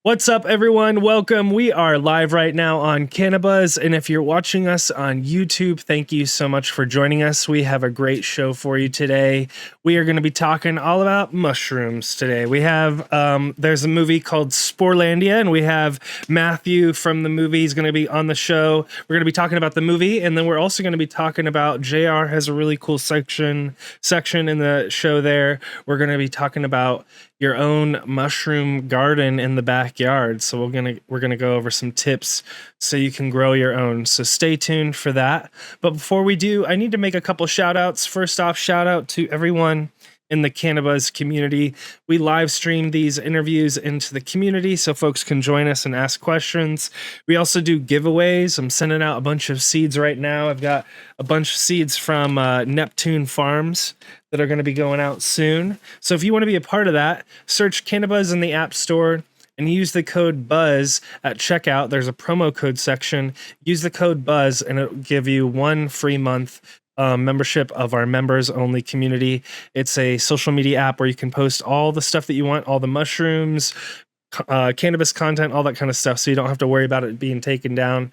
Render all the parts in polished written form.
What's up, everyone? Welcome. We are live right now on Cannabis, and if you're watching us on YouTube, thank you so much for joining us. We have a great show for you today. We are going to be talking all about mushrooms today. We have there's a movie called Sporelandia, and we have Mathew from the movie. He's going to be on the show. We're going to be talking about the movie, and then we're also going to be talking about JR has a really cool section in the show there. We're going to be talking about your own mushroom garden in the backyard. So we're gonna go over some tips so you can grow your own. So stay tuned for that. But before we do, I need to make a couple shout outs. First off, shout out to everyone in the Cannabis community. We live stream these interviews into the community so folks can join us and ask questions. We also do giveaways. I'm sending out a bunch of seeds right now. I've got a bunch of seeds from Neptune Farms that are going to be going out soon. So if you want to be a part of that, search Cannabis in the App Store and use the code BUZZ at checkout. There's a promo code section. Use the code BUZZ and it'll give you 1 free month membership of our members only community. It's a social media app where you can post all the stuff that you want, all the mushrooms, cannabis content, all that kind of stuff, so you don't have to worry about it being taken down.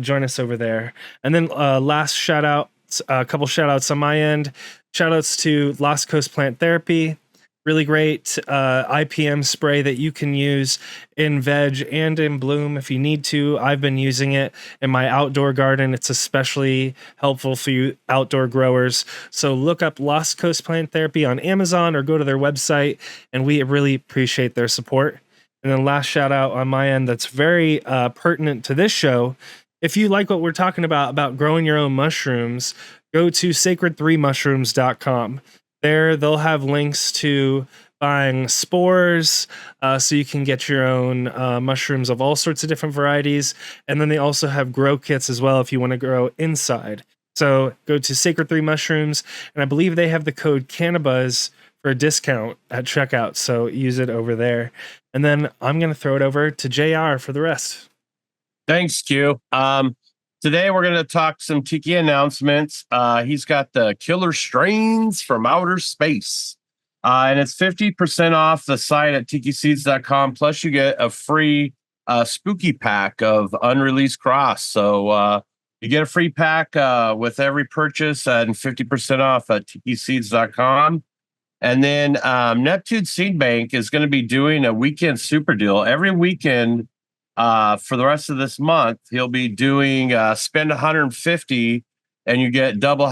Join us over there. And then last shout out, a couple shout outs on my end. Shout outs to Lost Coast Plant Therapy. Really great IPM spray that you can use in veg and in bloom if you need to. I've been using it in my outdoor garden. It's especially helpful for you outdoor growers. So look up Lost Coast Plant Therapy on Amazon or go to their website, and we really appreciate their support. And then last shout out on my end that's very pertinent to this show. If you like what we're talking about growing your own mushrooms, go to SacredThreeMushrooms.com. There, they'll have links to buying spores, so you can get your own mushrooms of all sorts of different varieties. And then they also have grow kits as well if you want to grow inside. So go to Sacred Three Mushrooms, and I believe they have the code Cannabis for a discount at checkout. So use it over there. And then I'm going to throw it over to JR for the rest. Thanks, Q. Today we're going to talk some Tiki announcements. He's got the killer strains from outer space. And it's 50% off the site at TikiSeeds.com. Plus you get a free spooky pack of unreleased cross. So you get a free pack with every purchase and 50% off at TikiSeeds.com. And then NeptuneSeedbank is going to be doing a weekend super deal. Every weekend for the rest of this month, he'll be doing spend 150 and you get double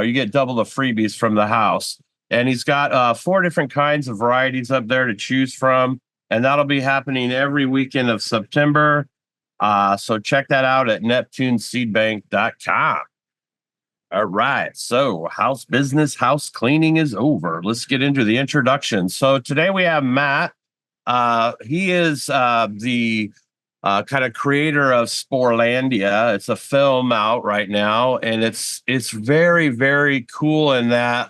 you get double the freebies from the house. And he's got 4 different kinds of varieties up there to choose from. And that'll be happening every weekend of September. So check that out at NeptuneSeedbank.com. All right. So house business, house cleaning is over. Let's get into the introduction. So today we have Matt. He is the kind of creator of Sporelandia. It's a film out right now, and it's very, very cool in that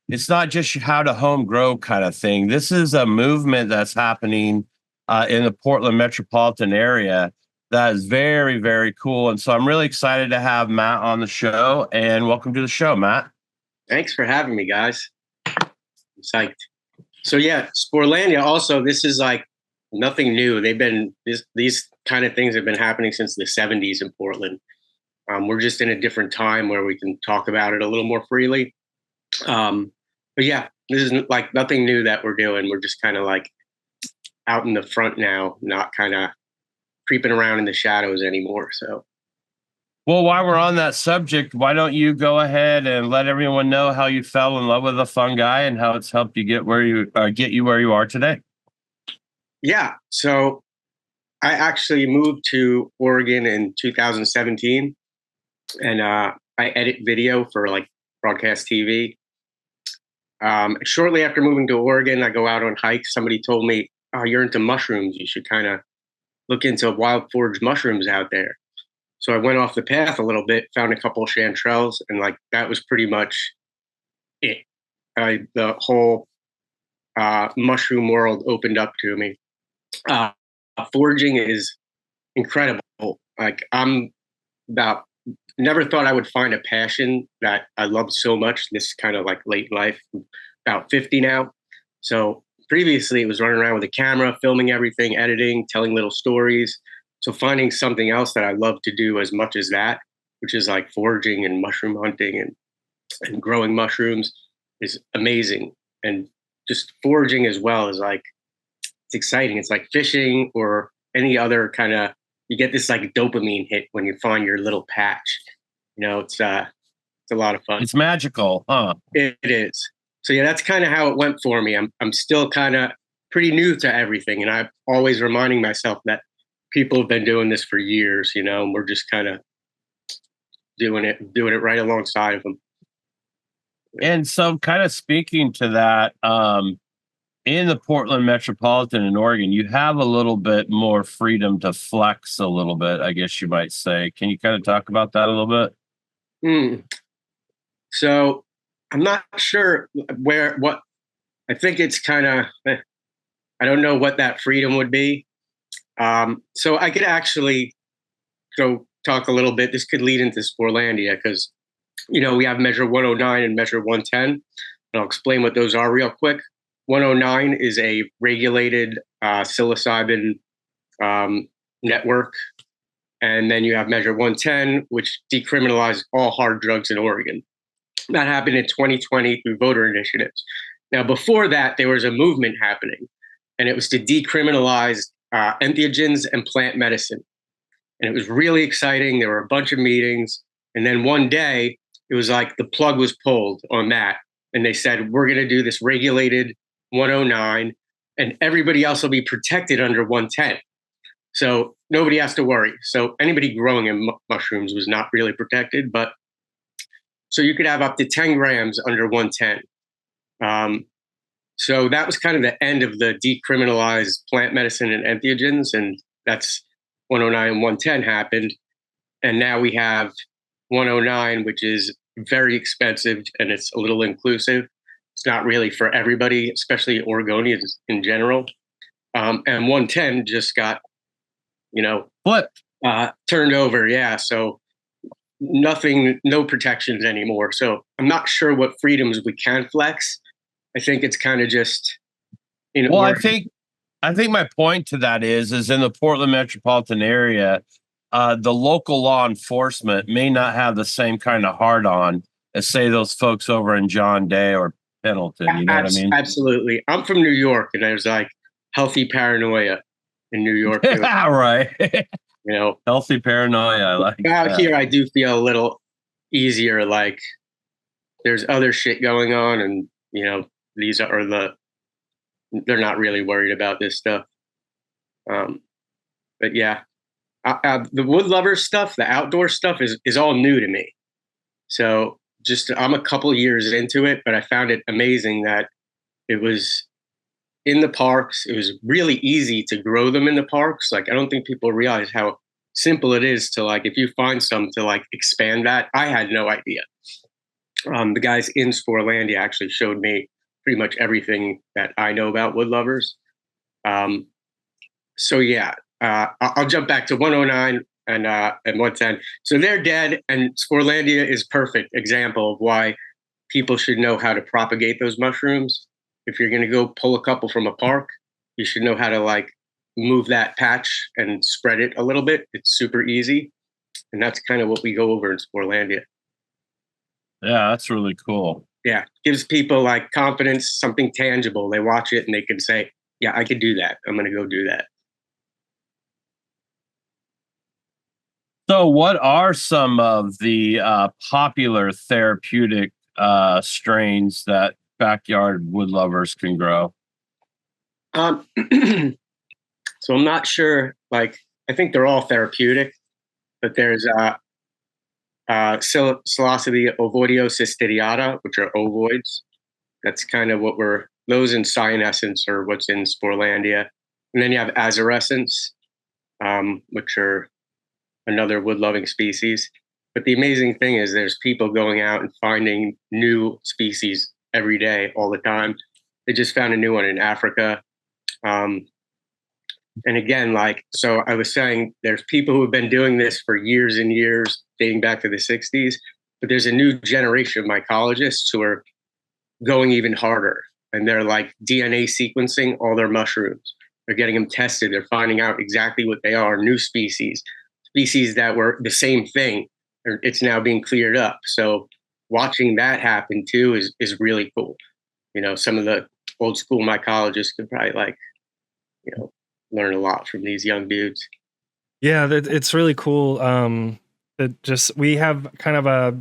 it's not just how to home grow kind of thing. This is a movement that's happening in the Portland metropolitan area that is very, very cool. And so I'm really excited to have Matt on the show, and welcome to the show, Matt. Thanks for having me, guys. I'm psyched. So yeah, Sporelandia also, this is like nothing new. These kind of things have been happening since the 70s in Portland. We're just in a different time where we can talk about it a little more freely. But yeah, this is like nothing new that we're doing. We're just kind of like out in the front now, not kind of creeping around in the shadows anymore. So, well, while we're on that subject, why don't you go ahead and let everyone know how you fell in love with the fungi and how it's helped you get where you are today? Yeah. So I actually moved to Oregon in 2017, and I edit video for like broadcast TV. Shortly after moving to Oregon, I go out on hikes. Somebody told me, "Oh, you're into mushrooms. You should kind of look into wild forage mushrooms out there." So I went off the path a little bit, found a couple of chanterelles, and like that was pretty much it. The whole mushroom world opened up to me. Foraging is incredible. Like never thought I would find a passion that I loved so much. This kind of like late life, about 50 now. So previously it was running around with a camera, filming everything, editing, telling little stories. So finding something else that I love to do as much as that, which is like foraging and mushroom hunting and growing mushrooms, is amazing. And just foraging as well is like, it's exciting. It's like fishing or any other kind of, you get this like dopamine hit when you find your little patch. It's a lot of fun. It's magical, huh? It is. So yeah, that's kind of how it went for me. I'm still kind of pretty new to everything, and I'm always reminding myself that people have been doing this for years, and we're just kind of doing it right alongside of them. And so, kind of speaking to that, in the Portland metropolitan in Oregon, you have a little bit more freedom to flex a little bit, I guess you might say. Can you kind of talk about that a little bit? So I'm not sure what I think it's kind of, I don't know what that freedom would be. So I could actually go talk a little bit. This could lead into Sporelandia because, we have measure 109 and measure 110. And I'll explain what those are real quick. 109 is a regulated psilocybin network. And then you have measure 110, which decriminalized all hard drugs in Oregon. That happened in 2020 through voter initiatives. Now, before that, there was a movement happening, and it was to decriminalize entheogens and plant medicine. And it was really exciting. There were a bunch of meetings. And then one day, it was like the plug was pulled on that. And they said, we're going to do this regulated 109, and everybody else will be protected under 110. So nobody has to worry. So anybody growing in mushrooms was not really protected, but so you could have up to 10 grams under 110. So that was kind of the end of the decriminalized plant medicine and entheogens, and that's 109 and 110 happened. And now we have 109, which is very expensive and it's a little inclusive. It's not really for everybody, especially Oregonians in general. And 110 just got, Flipped. Turned over. Yeah. So no protections anymore. So I'm not sure what freedoms we can flex. I think it's kind of just, Well, I think my point to that is in the Portland metropolitan area, the local law enforcement may not have the same kind of hard on as say those folks over in John Day or Pendleton. You know what I mean? Absolutely. I'm from New York, and there's like healthy paranoia in New York. Yeah, right. Healthy paranoia. I like out here. I do feel a little easier. Like there's other shit going on, and these are they're not really worried about this stuff. But yeah, the wood lover stuff, the outdoor stuff is all new to me. So I'm a couple years into it, but I found it amazing that it was in the parks. It was really easy to grow them in the parks. Like, I don't think people realize how simple it is to, like, if you find some, to like expand that. I had no idea. The guys in Sporelandia actually showed me pretty much everything that I know about wood lovers. So yeah, I'll jump back to 109 and 110. So they're dead, and Sporelandia is perfect example of why people should know how to propagate those mushrooms. If you're going to go pull a couple from a park, you should know how to like move that patch and spread it a little bit. It's super easy. And that's kind of what we go over in Sporelandia. Yeah, that's really cool. Yeah, gives people like confidence, something tangible. They watch it and they can say, yeah, I could do that. I'm going to go do that. So what are some of the popular therapeutic strains that backyard wood lovers can grow? So I'm not sure, like, I think they're all therapeutic, but there's Psilocybe ovoidiocystidiata, which are ovoids. That's kind of those in cyanescence are what's in Sporelandia. And then you have azarescents, which are another wood-loving species. But the amazing thing is there's people going out and finding new species every day, all the time. They just found a new one in Africa. And again, like, so I was saying, there's people who have been doing this for years and years, dating back to the 60s, but there's a new generation of mycologists who are going even harder. and they're like DNA sequencing all their mushrooms. They're getting them tested. They're finding out exactly what they are. New species that were the same thing. It's now being cleared up. So watching that happen too is really cool. You know, some of the old school mycologists could probably like, you know, learn a lot from these young dudes. Yeah, it's really cool. That just we have kind of a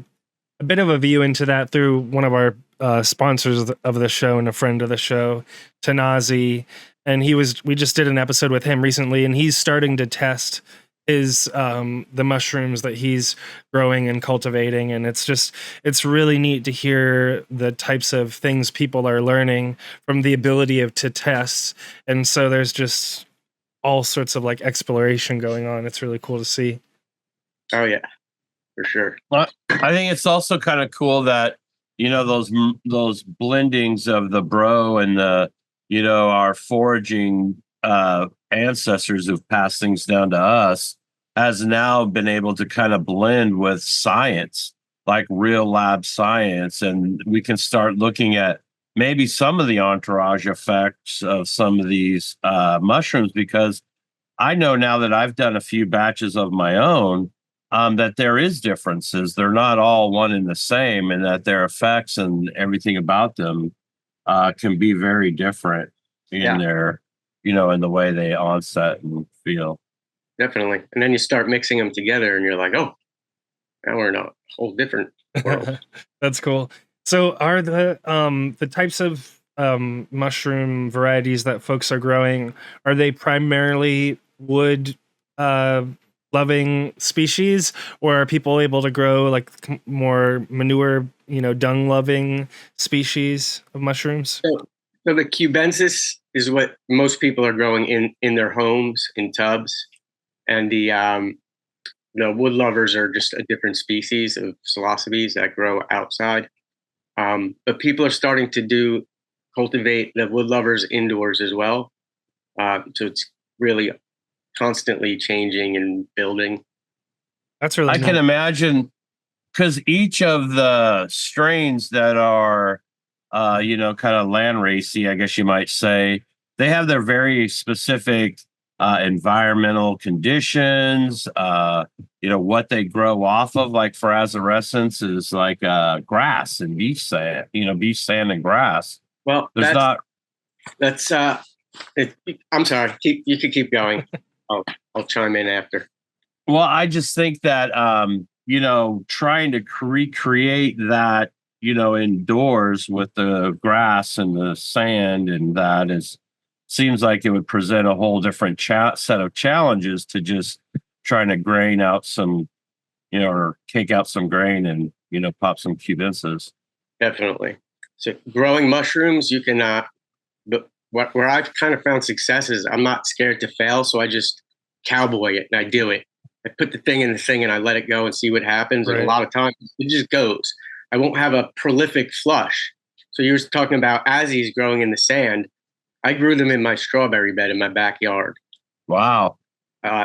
bit of a view into that through one of our sponsors of the show and a friend of the show, Tanazi, and we just did an episode with him recently, and he's starting to test his the mushrooms that he's growing and cultivating, and it's really neat to hear the types of things people are learning from the ability to test. And so there's just all sorts of like exploration going on. It's really cool to see. Oh yeah, for sure. I think it's also kind of cool that, you know, those blendings of the bro and the, you know, our foraging ancestors who've passed things down to us has now been able to kind of blend with science, like real lab science. And we can start looking at maybe some of the entourage effects of some of these mushrooms, because I know now that I've done a few batches of my own, that there is differences. They're not all one and the same, and that their effects and everything about them can be very different in their, you know, in the way they onset and feel. Definitely. And then you start mixing them together and you're like, oh, now we're in a whole different world. That's cool. So are the types of mushroom varieties that folks are growing, are they primarily wood loving species, or are people able to grow like more manure, you know, dung loving species of mushrooms? So the cubensis is what most people are growing in their homes in tubs, and the wood lovers are just a different species of psilocybes that grow outside. But people are starting to cultivate the wood lovers indoors as well. So it's really constantly changing and building. That's really I can imagine, because each of the strains that are, you know, kind of land racy, I guess you might say, they have their very specific environmental conditions, you know, what they grow off of. Like for Azarescence is like grass and beach sand, you know, beach sand and grass. Well, I'm sorry. You can keep going. I'll chime in after. Well, I just think that, you know, trying to recreate that, you know, indoors with the grass and the sand, and that seems like it would present a whole different set of challenges to just trying to grain out some, you know, or cake out some grain and, you know, pop some cubensis. Definitely. So growing mushrooms, you can, but where I've kind of found success is I'm not scared to fail. So I just cowboy it and I do it. I put the thing in the thing and I let it go and see what happens. Right. And a lot of times it just goes. I won't have a prolific flush. So you were talking about Azzies growing in the sand. I grew them in my strawberry bed in my backyard. Wow.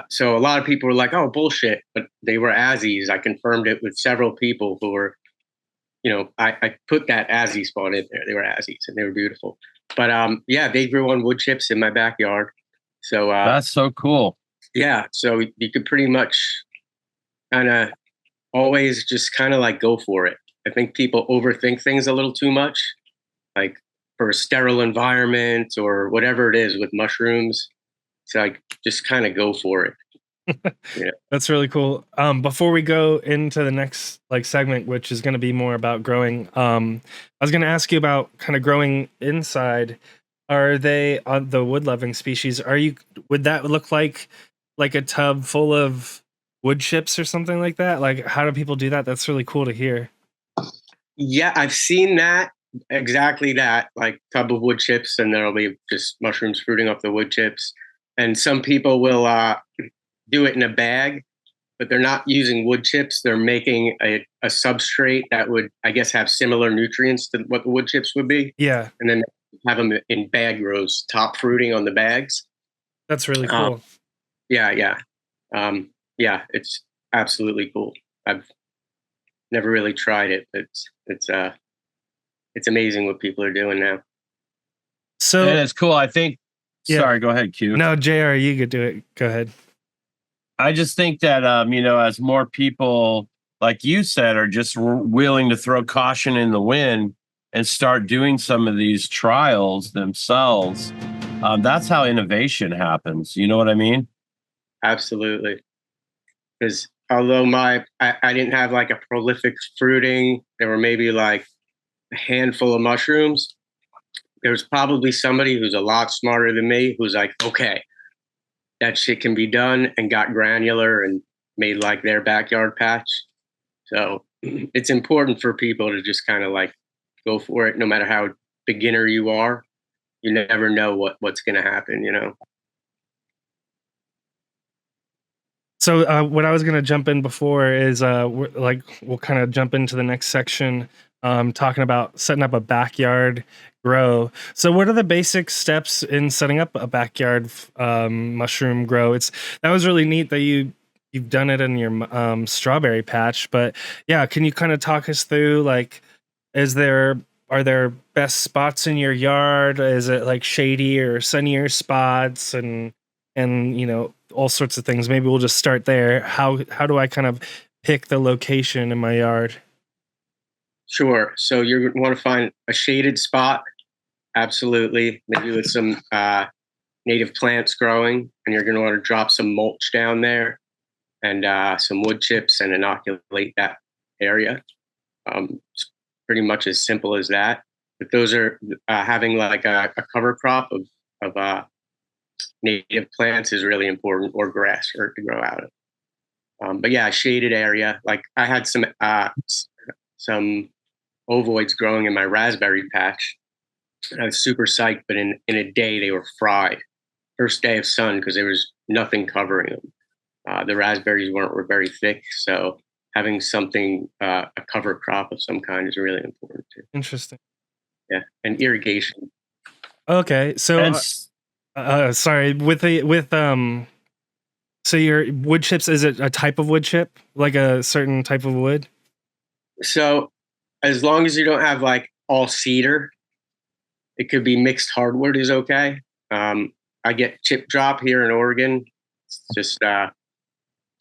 So a lot of people were like, oh, bullshit. But they were Azzies. I confirmed it with several people who were, you know, I put that Azzy spot in there. They were Azzies and they were beautiful. But yeah, they grew on wood chips in my backyard. So that's so cool. Yeah. So you could pretty much kind of always just kind of like go for it. I think people overthink things a little too much, like for a sterile environment or whatever it is with mushrooms. It's like just kind of go for it. Yeah. That's really cool. Before we go into the next like segment, which is going to be more about growing, I was going to ask you about kind of growing inside. Are they on the wood loving species? Would that look like a tub full of wood chips or something like that? Like, how do people do that? That's really cool to hear. Yeah, I've seen that. Exactly that, like tub of wood chips, and there'll be just mushrooms fruiting off the wood chips. And some people will do it in a bag, but they're not using wood chips. They're making a substrate that would, I guess, have similar nutrients to what the wood chips would be. Yeah. And then have them in bag rows, top fruiting on the bags. That's really cool. Yeah. Yeah, it's absolutely cool. I've never really tried it, but it's amazing what people are doing now. So and it's cool. I think. Yeah. Sorry, go ahead, Q. no, JR, you could do it. Go ahead. I just think that as more people, like you said, are just willing to throw caution in the wind and start doing some of these trials themselves, that's how innovation happens. You know what I mean? Absolutely. Because although I didn't have like a prolific fruiting, there were maybe like a handful of mushrooms. There's probably somebody who's a lot smarter than me who's like, okay, that shit can be done, and got granular and made like their backyard patch. So it's important for people to just kind of like go for it, no matter how beginner you are. You never know what's going to happen, you know? So what I was going to jump in before is we'll kind of jump into the next section, talking about setting up a backyard grow. So what are the basic steps in setting up a backyard mushroom grow? That was really neat that you've done it in your strawberry patch. But yeah, can you kind of talk us through, like, are there best spots in your yard? Is it like shady or sunnier spots, and all sorts of things? Maybe we'll just start there. How do I kind of pick the location in my yard? Sure. So you're going to want to find a shaded spot. Absolutely. Maybe with some native plants growing, and you're going to want to drop some mulch down there and some wood chips and inoculate that area. It's pretty much as simple as that. But those are having like a cover crop of native plants is really important, or grass for it to grow out of. But yeah, a shaded area. Like I had some ovoids growing in my raspberry patch. I was super psyched, but in a day they were fried. First day of sun, because there was nothing covering them. The raspberries were very thick, so having something, a cover crop of some kind, is really important too. Interesting. Yeah, and irrigation. Okay, so sorry, so your wood chips, is it a type of wood chip, like a certain type of wood? So as long as you don't have like all cedar, it could be mixed hardwood is okay. I get Chip Drop here in Oregon. It's just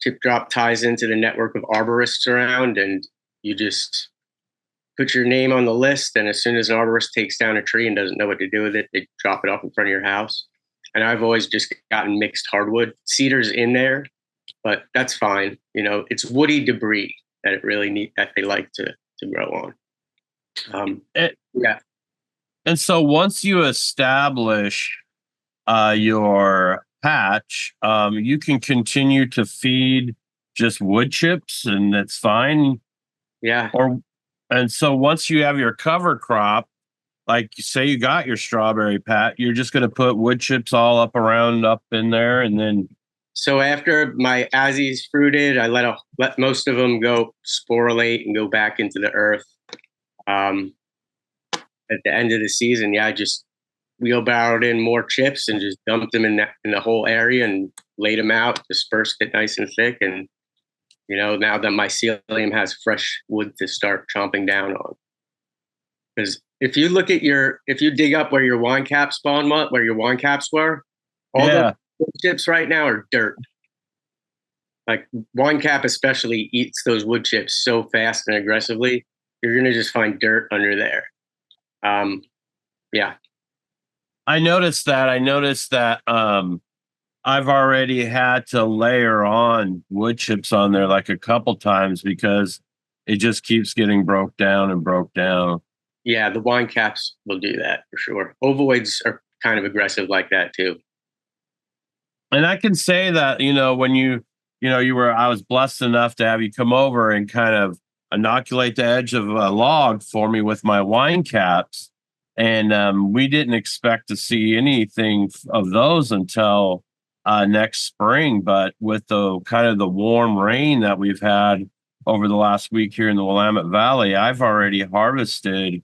Chip Drop ties into the network of arborists around, and you just put your name on the list. And as soon as an arborist takes down a tree and doesn't know what to do with it, they drop it off in front of your house. And I've always just gotten mixed hardwood. Cedar's in there, but that's fine. It's woody debris that that they like to grow on. Yeah. And so once you establish your patch, you can continue to feed just wood chips, and that's fine. Yeah. And so once you have your cover crop, like say you got your strawberry patch, you're just going to put wood chips all up in there, and then. So after my Azzies fruited, I let most of them go sporulate and go back into the earth. At the end of the season, I just wheelbarrowed in more chips and just dumped them in the whole area and laid them out, dispersed it nice and thick. And, now that my mycelium has fresh wood to start chomping down on. Because if you dig up where your wine caps where your wine caps were, all the chips right now are dirt. Like wine cap especially eats those wood chips so fast and aggressively, you're going to just find dirt under there. Yeah. I noticed that I've already had to layer on wood chips on there like a couple times because it just keeps getting broke down. Yeah, the wine caps will do that for sure. Ovoids are kind of aggressive like that too. And I can say that, when I was blessed enough to have you come over and kind of inoculate the edge of a log for me with my wine caps. And we didn't expect to see anything of those until next spring. But with the kind of the warm rain that we've had over the last week here in the Willamette Valley, I've already harvested,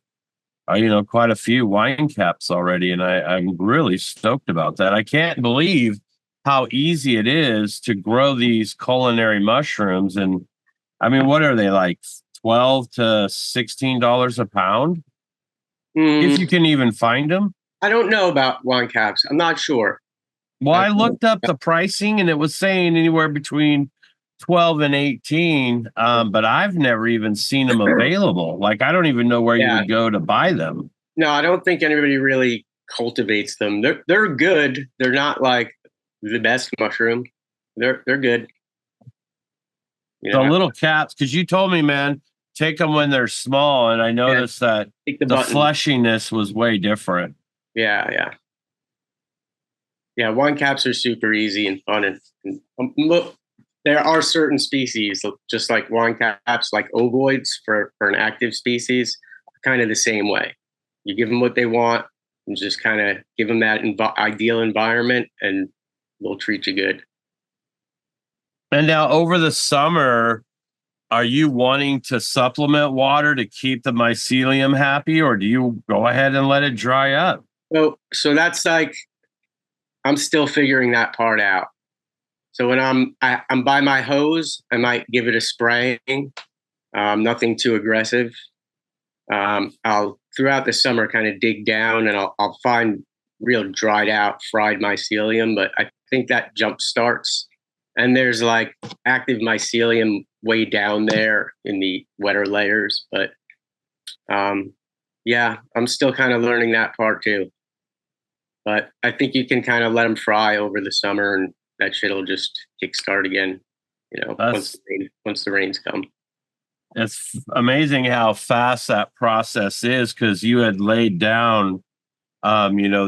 quite a few wine caps already. And I'm really stoked about that. I can't believe how easy it is to grow these culinary mushrooms. And I mean, what are they, like $12 to $16 a pound? If you can even find them. I don't know about wine caps. I'm not sure. Well, I looked up the pricing and it was saying anywhere between 12 and 18. But I've never even seen them available. Like, I don't even know where you would go to buy them. No, I don't think anybody really cultivates them. They're good. They're not like the best mushroom. They're good. You know, the little caps, because you told me, man, take them when they're small, and I noticed that the fleshiness was way different. Yeah. Wine caps are super easy and fun, and look, there are certain species, just like wine caps, like ovoids for an active species, kind of the same way. You give them what they want, and just kind of give them that ideal environment, and they'll treat you good. And now over the summer, are you wanting to supplement water to keep the mycelium happy, or do you go ahead and let it dry up? So that's like, I'm still figuring that part out. So when I'm by my hose, I might give it a spraying, nothing too aggressive. I'll throughout the summer kind of dig down, and I'll find real dried out fried mycelium, but I think that jump starts. And there's like active mycelium way down there in the wetter layers. But I'm still kind of learning that part too. But I think you can kind of let them fry over the summer, and that shit'll just kickstart again, once the rains come. It's amazing how fast that process is, because you had laid down,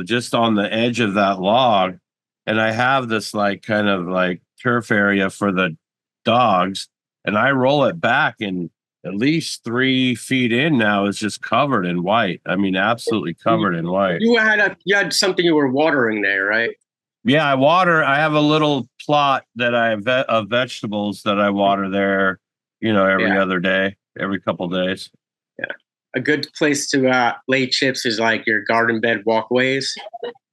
just on the edge of that log. And I have this like kind of like turf area for the dogs, and I roll it back, and at least 3 feet in now is just covered in white. I mean, absolutely covered in white. You had something you were watering there, right? Yeah, I have a little plot that I have of vegetables that I water there, every other day, every couple days. Yeah. A good place to lay chips is like your garden bed walkways.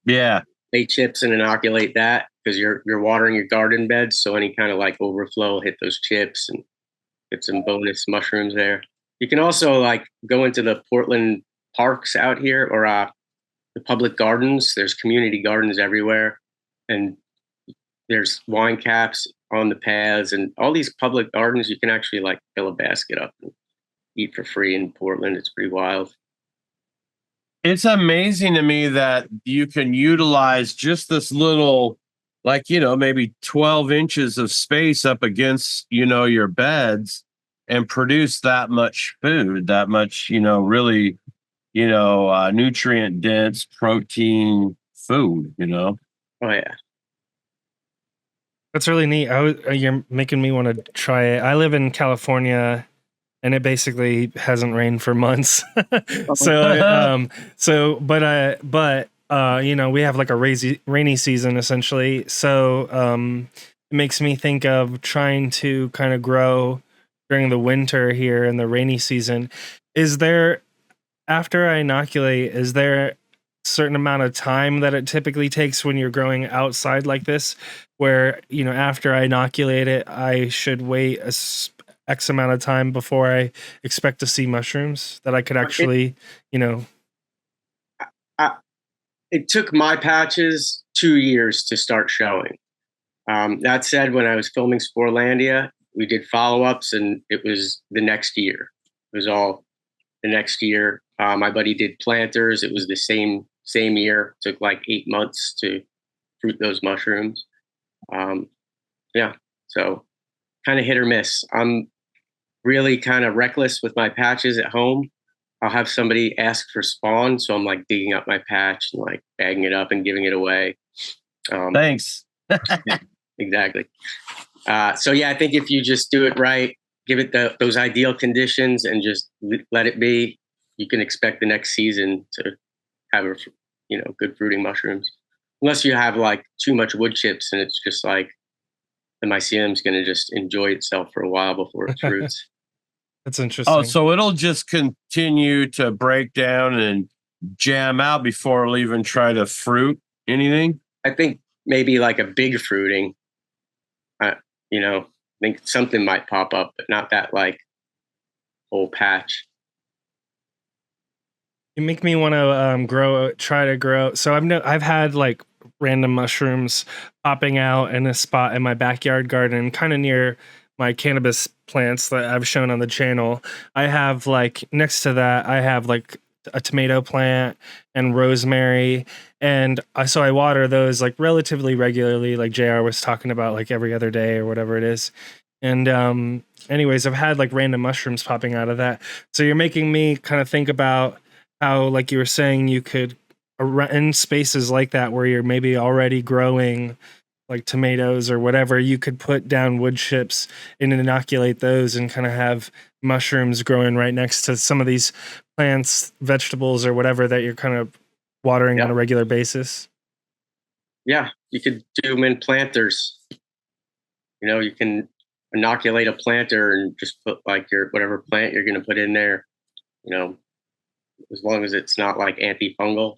Yeah. Lay chips and inoculate that, because you're watering your garden bed, so any kind of like overflow will hit those chips and get some bonus mushrooms there. You can also like go into the Portland parks out here, or the public gardens. There's community gardens everywhere, and there's wine caps on the paths, and all these public gardens you can actually like fill a basket up and eat for free in Portland. It's pretty wild. It's amazing to me that you can utilize just this little, like, maybe 12 inches of space up against, your beds, and produce that much food, that much, really, nutrient dense protein food, Oh, yeah. That's really neat. You're making me want to try it. I live in California, and it basically hasn't rained for months. We have like a rainy season essentially. So it makes me think of trying to kind of grow during the winter here in the rainy season. After I inoculate, is there a certain amount of time that it typically takes when you're growing outside like this, where, after I inoculate it, I should wait X amount of time before I expect to see mushrooms that I could actually, It took my patches 2 years to start showing. That said, when I was filming Sporelandia, we did follow-ups, and it was the next year. It was all the next year. My buddy did planters. It was the same year. It took like 8 months to fruit those mushrooms. So kind of hit or miss. I'm really kind of reckless with my patches at home. I'll have somebody ask for spawn, so I'm like digging up my patch and like bagging it up and giving it away. Thanks. Exactly. I think if you just do it right, give it those ideal conditions, and just let it be, you can expect the next season to have good fruiting mushrooms. Unless you have like too much wood chips, and it's just like the mycelium's going to just enjoy itself for a while before it fruits. That's interesting. Oh, so it'll just continue to break down and jam out before it'll even try to fruit anything? I think maybe like a big fruiting, I think something might pop up, but not that like whole patch. You make me want to try to grow. So I've had like random mushrooms popping out in a spot in my backyard garden, kind of near my cannabis plants that I've shown on the channel. I have like next to that, I have like a tomato plant and rosemary, and I water those like relatively regularly, like JR was talking about, like every other day or whatever it is. And anyways, I've had like random mushrooms popping out of that. So you're making me kind of think about how, like you were saying, you could in spaces like that where you're maybe already growing like tomatoes or whatever, you could put down wood chips and inoculate those and kind of have mushrooms growing right next to some of these plants, vegetables, or whatever that you're kind of watering on a regular basis. Yeah, you could do them in planters. You can inoculate a planter and just put like your whatever plant you're going to put in there. As long as it's not like antifungal,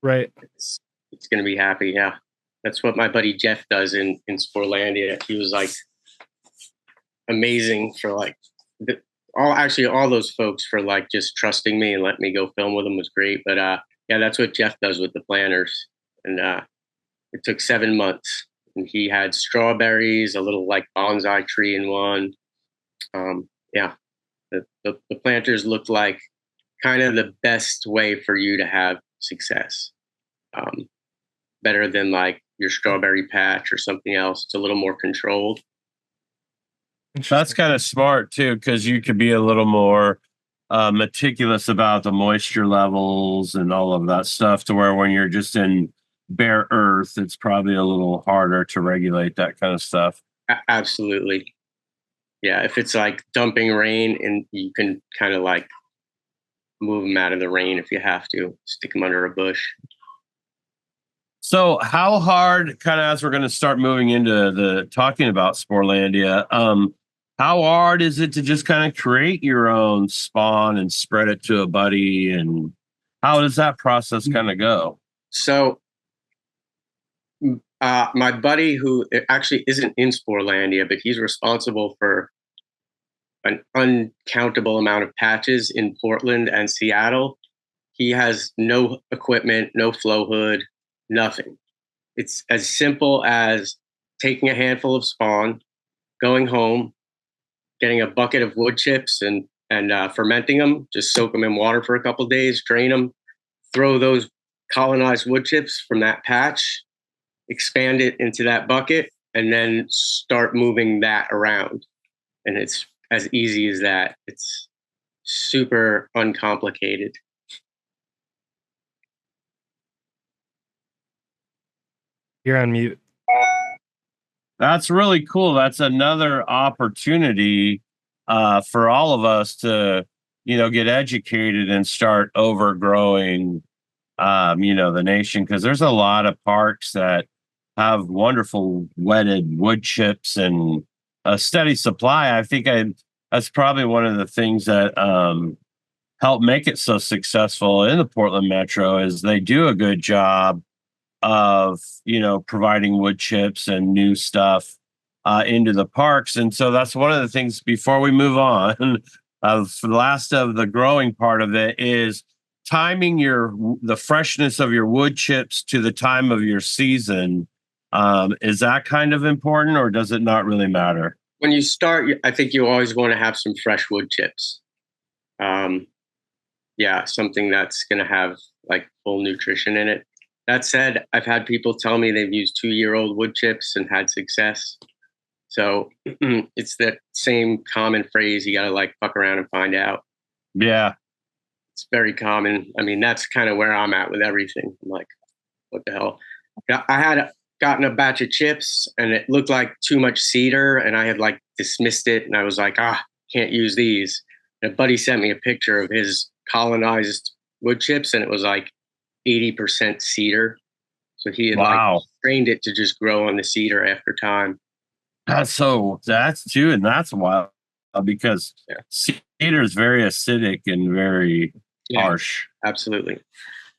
right? It's going to be happy. Yeah, that's what my buddy Jeff does in Sporelandia. He was like amazing for like all those folks for like just trusting me and letting me go film with them was great. But yeah, that's what Jeff does with the planters, and it took 7 months. And he had strawberries, a little like bonsai tree in one. Yeah, the planters looked like kind of the best way for you to have success. Better than like your strawberry patch or something else. It's a little more controlled. That's kind of smart too, because you could be a little more meticulous about the moisture levels and all of that stuff, to where when you're just in bare earth, it's probably a little harder to regulate that kind of stuff. Absolutely. Yeah, if it's like dumping rain, and you can kind of like move them out of the rain if you have to, stick them under a bush. So how hard, kind of as we're going to start moving into the talking about Sporelandia, how hard is it to just kind of create your own spawn and spread it to a buddy? And how does that process kind of go? So my buddy, who actually isn't in Sporelandia, but he's responsible for an uncountable amount of patches in Portland and Seattle. He has no equipment, no flow hood, nothing. It's as simple as taking a handful of spawn, going home, getting a bucket of wood chips and fermenting them, just soak them in water for a couple of days, drain them, throw those colonized wood chips from that patch, expand it into that bucket, and then start moving that around. And it's as easy as that. It's super uncomplicated. You're on mute. That's really cool. That's another opportunity for all of us to, get educated and start overgrowing, the nation. Because there's a lot of parks that have wonderful wetted wood chips and a steady supply. I think that's probably one of the things that helped make it so successful in the Portland Metro, is they do a good job of providing wood chips and new stuff into the parks. And so that's one of the things, before we move on, of the last of the growing part of it, is timing the freshness of your wood chips to the time of your season. Is that kind of important, or does it not really matter? When you start, I think you always want to have some fresh wood chips. Yeah, something that's going to have like full nutrition in it. That said, I've had people tell me they've used 2-year-old wood chips and had success. So it's that same common phrase, you got to like fuck around and find out. Yeah. It's very common. I mean, that's kind of where I'm at with everything. I'm like, what the hell? I had gotten a batch of chips and it looked like too much cedar, and I had like dismissed it, and I was like, can't use these. And a buddy sent me a picture of his colonized wood chips, and it was like 80% cedar. So he had like trained it to just grow on the cedar after time. That's too, and that's wild, because cedar is very acidic and very harsh. Absolutely.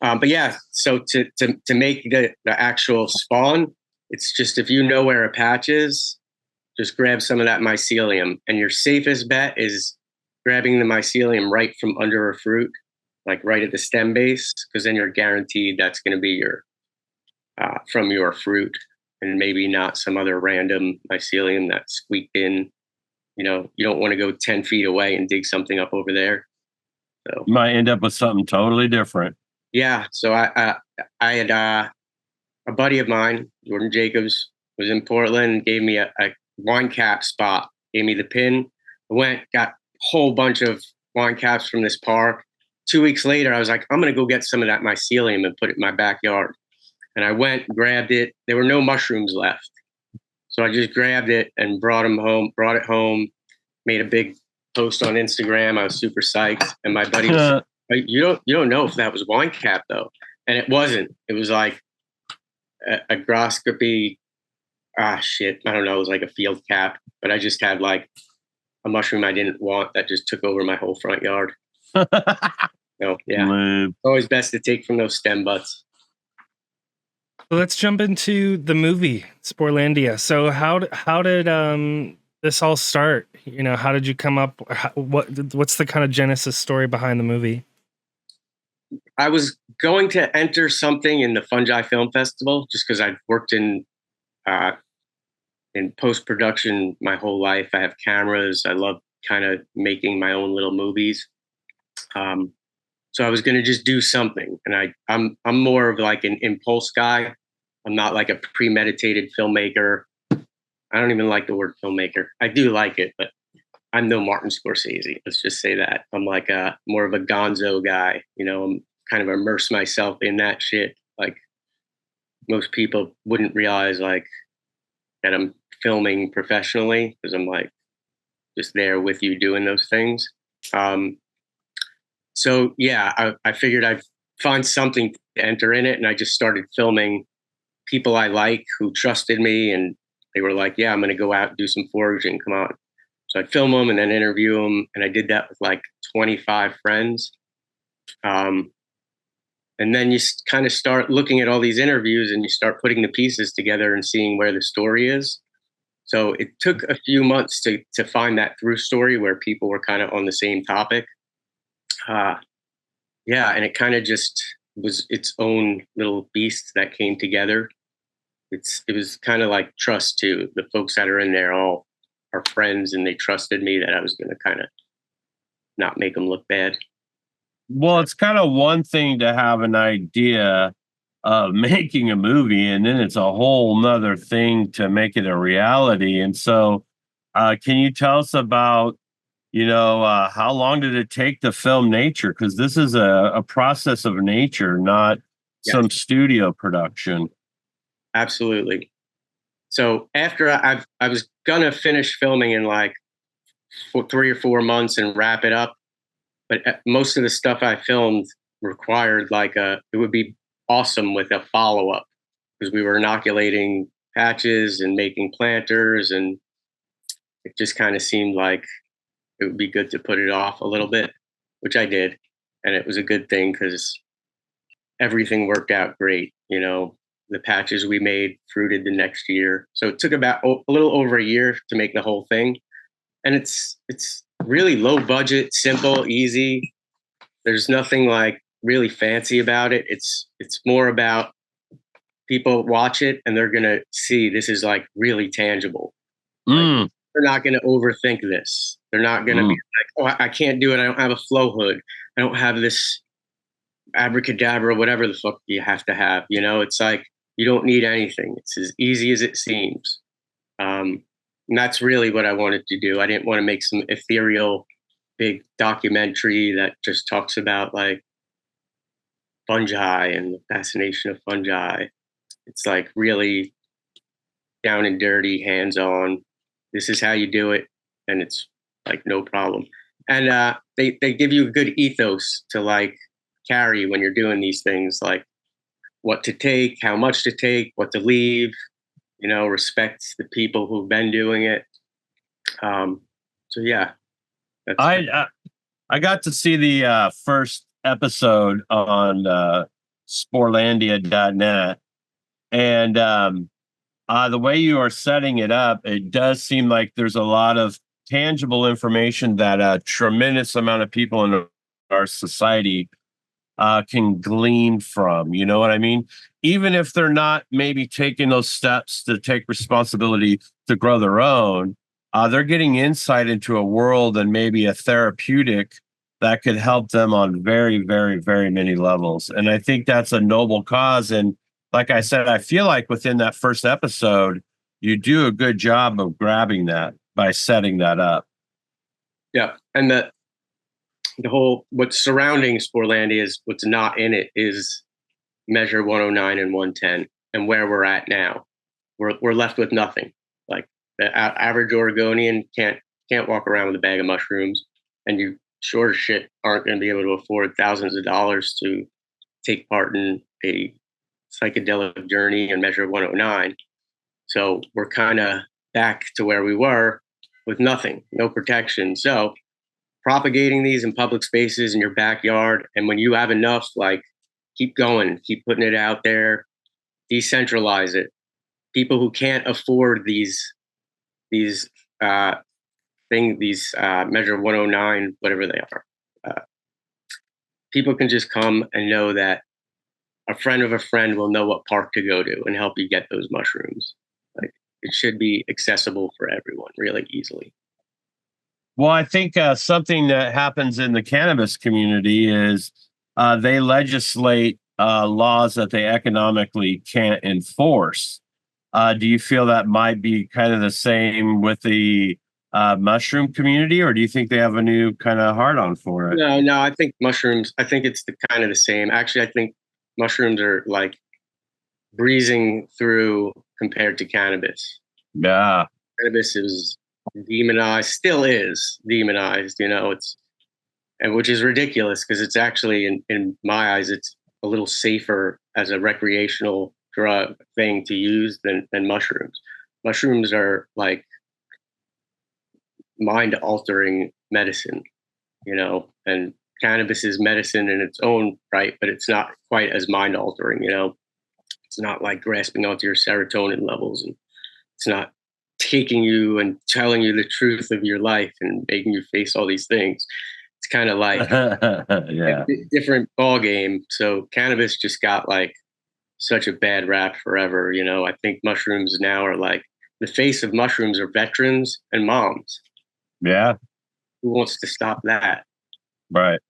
But yeah, so to make the actual spawn, it's just, if you know where a patch is, just grab some of that mycelium, and your safest bet is grabbing the mycelium right from under a fruit. like right at the stem base, because then you're guaranteed that's going to be your from your fruit, and maybe not some other random mycelium that squeaked in. You know, you don't want to go 10 feet away and dig something up over there. So You might end up with something totally different. yeah, so I had a buddy of mine, Jordan Jacobs, was in Portland, gave me a wine cap spot, gave me the pin. I went, got a whole bunch of wine caps from this park. 2 weeks later, I was like, I'm going to go get some of that mycelium and put it in my backyard. And I went, grabbed it. There were no mushrooms left. So I just grabbed it and brought it home, made a big post on Instagram. I was super psyched. And my buddy was like, you don't know if that was wine cap though. And it wasn't. It was like a groscopy. Shit. I don't know. It was like a field cap, but I just had like a mushroom I didn't want that just took over my whole front yard. So yeah, always best to take from those stem butts. So let's jump into the movie Sporelandia. So how did this all start? You know, how did you come up? What's the kind of genesis story behind the movie? I was going to enter something in the Fungi Film Festival just because I've worked in post-production my whole life. I have cameras. I love kind of making my own little movies. So I was going to just do something, and I'm more of like an impulse guy. I'm not like a premeditated filmmaker. I don't even like the word filmmaker. I do like it, but I'm no Martin Scorsese. Let's just say that. I'm like more of a gonzo guy. You know, I'm kind of immerse myself in that shit. Like most people wouldn't realize like that I'm filming professionally, because I'm like just there with you doing those things. So yeah, I figured I'd find something to enter in it, and I just started filming people I like who trusted me, and they were like, yeah, I'm going to go out and do some foraging. Come on. So I'd film them and then interview them. And I did that with like 25 friends. And then you kind of start looking at all these interviews and you start putting the pieces together and seeing where the story is. So it took a few months to find that through story where people were kind of on the same topic. Yeah. And it kind of just was its own little beast that came together. It was kind of like trust too. The folks that are in there all are friends, and they trusted me that I was going to kind of not make them look bad. Well, it's kind of one thing to have an idea of making a movie, and then it's a whole nother thing to make it a reality. And so, can you tell us about, how long did it take to film nature? Because this is a process of nature, not some studio production. Absolutely. So after I was gonna finish filming in like 3 or 4 months and wrap it up, but most of the stuff I filmed required it would be awesome with a follow-up, because we were inoculating patches and making planters, and it just kind of seemed like it would be good to put it off a little bit, which I did. And it was a good thing because everything worked out great. The patches we made fruited the next year. So it took about a little over a year to make the whole thing. And it's really low budget, simple, easy. There's nothing like really fancy about it. It's more about people watch it and they're going to see this is like really tangible. Like, they're not going to overthink this. They're not going to be like, oh, I can't do it. I don't have a flow hood. I don't have this abracadabra, whatever the fuck you have to have. It's like, you don't need anything. It's as easy as it seems. And that's really what I wanted to do. I didn't want to make some ethereal big documentary that just talks about like fungi and the fascination of fungi. It's like really down and dirty, hands-on. This is how you do it. And it's like no problem. And they give you a good ethos to like carry when you're doing these things, like what to take, how much to take, what to leave, respect the people who've been doing it. So yeah. I got to see the first episode on Sporelandia.net. And the way you are setting it up, it does seem like there's a lot of tangible information that a tremendous amount of people in our society can glean from. You know what I mean? Even if they're not maybe taking those steps to take responsibility to grow their own, they're getting insight into a world and maybe a therapeutic that could help them on very, very, very many levels. And I think that's a noble cause. And like I said, I feel like within that first episode, you do a good job of grabbing that by setting that up. Yeah. And the whole, what's surrounding Sporelandia is what's not in it is measure 109 and 110 and where we're at now. We're left with nothing. Like the average Oregonian can't walk around with a bag of mushrooms, and you sure as shit aren't going to be able to afford thousands of dollars to take part in a psychedelic journey and measure 109. So we're kind of back to where we were with nothing, no protection. So propagating these in public spaces in your backyard, and when you have enough, like, keep going, keep putting it out there, decentralize it. People who can't afford these measure 109, whatever they are, people can just come and know that a friend of a friend will know what park to go to and help you get those mushrooms. Like, it should be accessible for everyone really easily. Well, I think something that happens in the cannabis community is they legislate laws that they economically can't enforce. Do you feel that might be kind of the same with the mushroom community, or do you think they have a new kind of hard on for it? No, I think mushrooms, I think it's kind of the same. Actually, I think mushrooms are like breezing through compared to cannabis. Yeah. Cannabis is demonized, still is demonized, and which is ridiculous because it's actually, in my eyes, it's a little safer as a recreational drug thing to use than mushrooms. Mushrooms are like mind altering medicine, and cannabis is medicine in its own right, but it's not quite as mind altering, It's not like grasping onto your serotonin levels, and it's not taking you and telling you the truth of your life and making you face all these things. It's kind of like yeah. a different ball game. So cannabis just got like such a bad rap forever. I think mushrooms now are like, the face of mushrooms are veterans and moms. Yeah. Who wants to stop that? Right.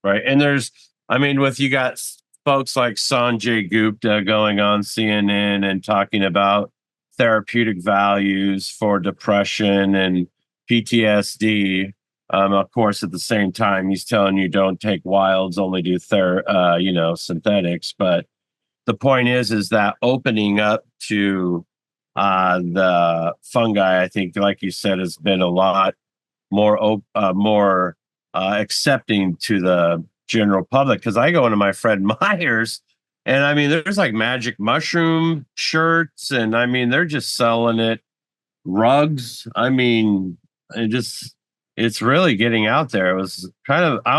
And with you got folks like Sanjay Gupta going on CNN and talking about therapeutic values for depression and PTSD. Of course, at the same time, he's telling you don't take wilds, only do synthetics. But the point is that opening up to the fungi, I think, like you said, has been a lot more accepting to the general public. Because I go into my Fred Meyer's, and there's like magic mushroom shirts, and they're just selling it, rugs. It's really getting out there. It was kind of, I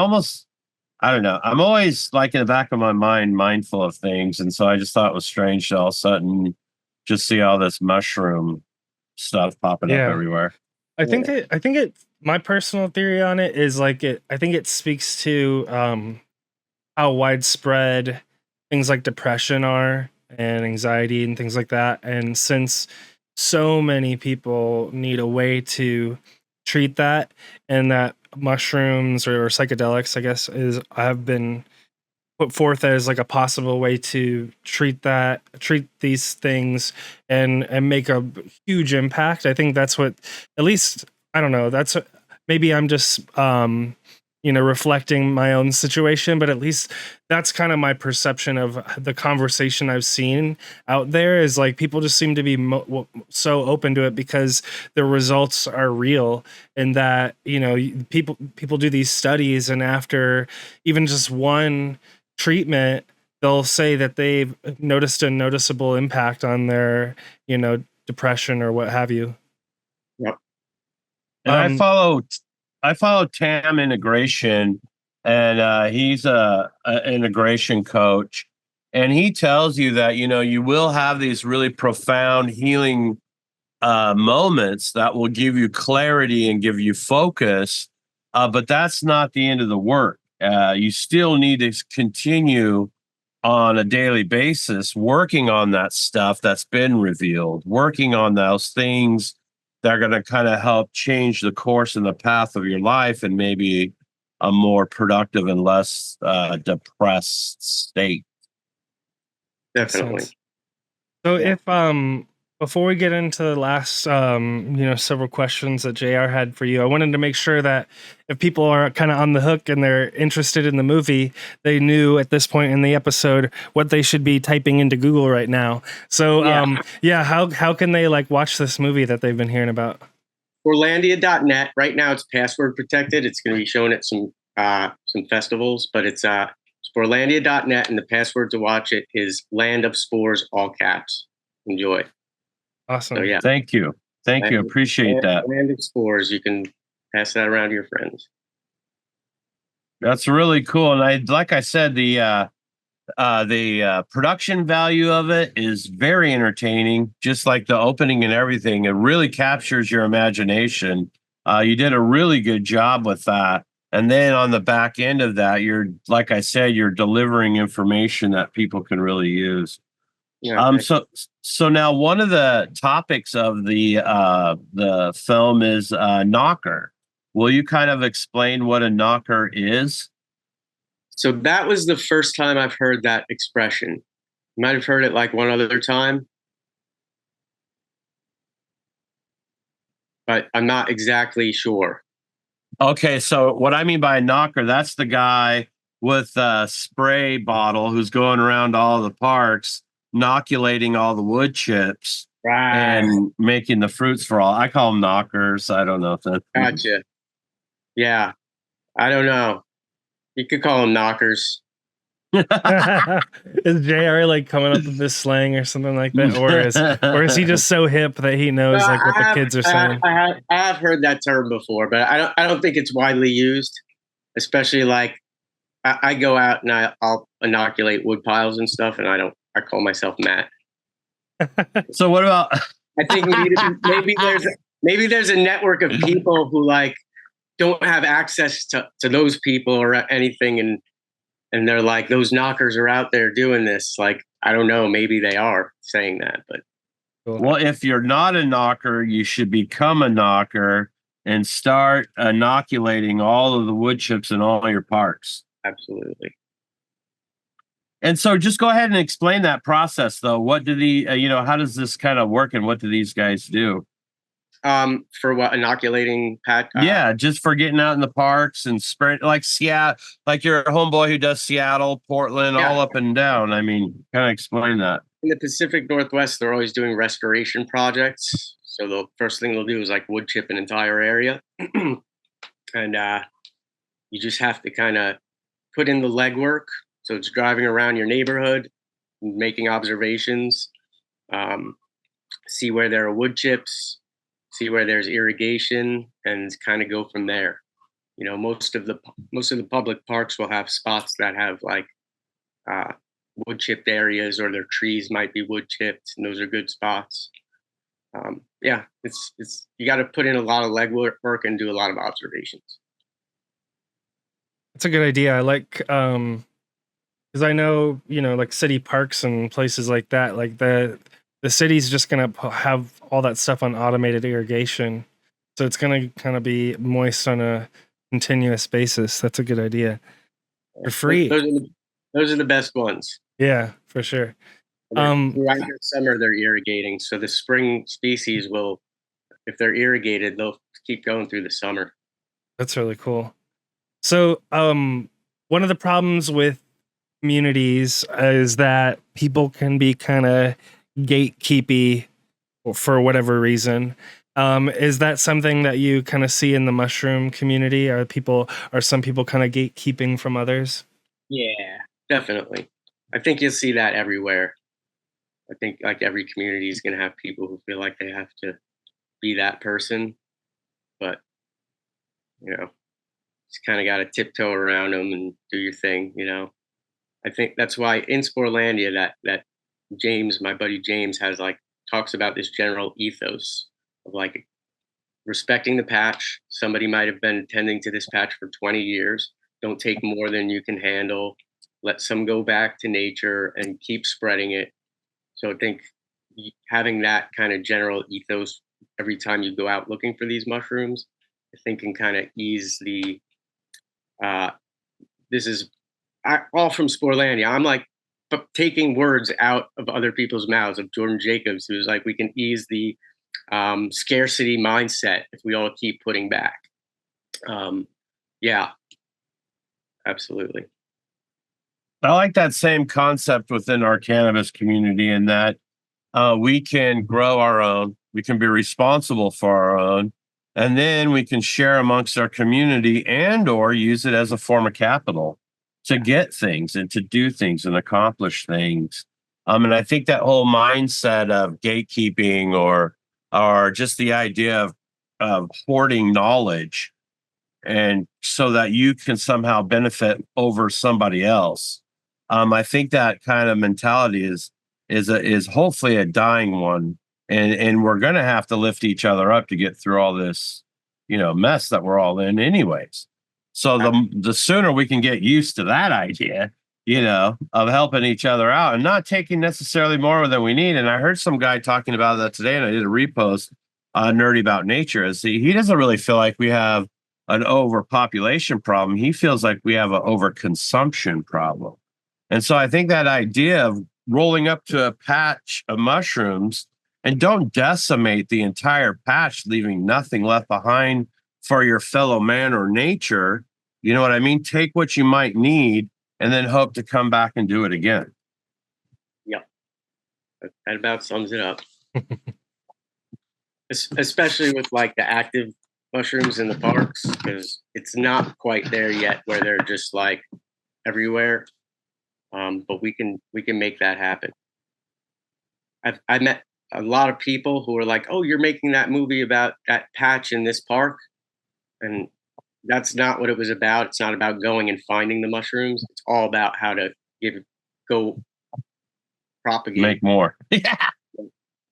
don't know. I'm always like in the back of my mind, mindful of things. And so I just thought it was strange to all of a sudden just see all this mushroom stuff popping up everywhere. I think my personal theory on it is I think it speaks to how widespread things like depression are and anxiety and things like that. And since so many people need a way to treat that, and that mushrooms or psychedelics, I guess, have been put forth as like a possible way to treat these things and make a huge impact. I think that's what, at least, I don't know, maybe I'm just reflecting my own situation, but at least that's kind of my perception of the conversation I've seen out there, is like people just seem to be so open to it because the results are real, and that people do these studies, and after even just one treatment, they'll say that they've noticed a noticeable impact on their depression or what have you. Yep. And I follow Tam Integration, and he's a integration coach, and he tells you that you will have these really profound healing moments that will give you clarity and give you focus, but that's not the end of the work. you still need to continue on a daily basis working on that stuff that's been revealed, working on those things that are going to kind of help change the course and the path of your life and maybe a more productive and less depressed state. Definitely. So Yeah. if before we get into the last several questions that JR had for you, I wanted to make sure that if people are kind of on the hook and they're interested in the movie, they knew at this point in the episode what they should be typing into Google right now. So how can they like watch this movie that they've been hearing about? Sporelandia.net. Right now it's password protected. It's going to be shown at some festivals, but it's Sporelandia.net, and the password to watch it is Land of Spores, all caps. Enjoy. Awesome. So yeah, Thank you. Appreciate that. Land of Spores. You can pass that around to your friends. That's really cool. And like I said, the production value of it is very entertaining, just like the opening and everything. It really captures your imagination. You did a really good job with that. And then on the back end of that, like I said, you're delivering information that people can really use. Yeah, so now one of the topics of the film is knocker. Will you kind of explain what a knocker is? So that was the first time I've heard that expression. You might have heard it like one other time, but I'm not exactly sure. Okay, so what I mean by a knocker, that's the guy with a spray bottle who's going around all the parks, inoculating all the wood chips and making the fruits for all. I call them knockers. I don't know if that. Gotcha. Yeah, I don't know. You could call them knockers. Is JR like coming up with this slang or something like that, or is he just so hip that he knows like what the kids are saying? I have heard that term before, but I don't think it's widely used, especially like I go out and I'll inoculate wood piles and stuff, and I call myself Matt. So what about? I think maybe there's a network of people who like don't have access to those people or anything, and they're like, those knockers are out there doing this. Like, I don't know, maybe they are saying that, but well, if you're not a knocker, you should become a knocker and start inoculating all of the wood chips in all your parks. Absolutely. And so just go ahead and explain that process though. What do how does this kind of work and what do these guys do? For what, inoculating Pat? Yeah, just for getting out in the parks and spraying like Seattle, like your homeboy who does Seattle, Portland, all up and down. I mean, kind of explain that. In the Pacific Northwest, they're always doing restoration projects. So the first thing they'll do is like wood chip an entire area. And you just have to kind of put in the legwork. So it's driving around your neighborhood, making observations, see where there are wood chips, see where there's irrigation, and kind of go from there. You know, most of the public parks will have spots that have like wood chipped areas, or their trees might be wood chipped, and those are good spots. It's you got to put in a lot of legwork and do a lot of observations. That's a good idea. I like because I know, like city parks and places like that, like the city's just gonna have all that stuff on automated irrigation, so it's gonna kind of be moist on a continuous basis. That's a good idea. For free. Those are the best ones. Yeah, for sure. Throughout the summer, they're irrigating, so the spring species will, if they're irrigated, they'll keep going through the summer. That's really cool. So, one of the problems with communities is that people can be kind of gatekeepy for whatever reason. Is that something that you kind of see in the mushroom community? Are some people kind of gatekeeping from others? Yeah, definitely. I think you'll see that everywhere. I think like every community is going to have people who feel like they have to be that person, but just kind of got to tiptoe around them and do your thing. I think that's why in Sporelandia that James, my buddy James, has like talks about this general ethos of like respecting the patch. Somebody might have been tending to this patch for 20 years. Don't take more than you can handle. Let some go back to nature and keep spreading it. So I think having that kind of general ethos every time you go out looking for these mushrooms, I think can kind of ease the uh, this is all from Sporelandia. I'm like taking words out of other people's mouths of Jordan Jacobs, who's like, we can ease the scarcity mindset if we all keep putting back. Yeah, absolutely. I like that same concept within our cannabis community in that we can grow our own, we can be responsible for our own, and then we can share amongst our community and or use it as a form of capital to get things and to do things and accomplish things. And I think that whole mindset of gatekeeping or just the idea of hoarding knowledge and so that you can somehow benefit over somebody else. I think that kind of mentality is hopefully a dying one, and we're going to have to lift each other up to get through all this, mess that we're all in, anyways. So the sooner we can get used to that idea, of helping each other out and not taking necessarily more than we need. And I heard some guy talking about that today, and I did a repost, nerdy about nature. Is he doesn't really feel like we have an overpopulation problem. He feels like we have an overconsumption problem. And so I think that idea of rolling up to a patch of mushrooms and don't decimate the entire patch, leaving nothing left behind for your fellow man or nature. You know what I mean? Take what you might need and then hope to come back and do it again. Yep. That about sums it up. Especially with like the active mushrooms in the parks, because it's not quite there yet where they're just like everywhere. But we can make that happen. I met a lot of people who are like, "Oh, you're making that movie about that patch in this park," and that's not what it was about. It's not about going and finding the mushrooms. It's all about how to go propagate, make more. Yeah.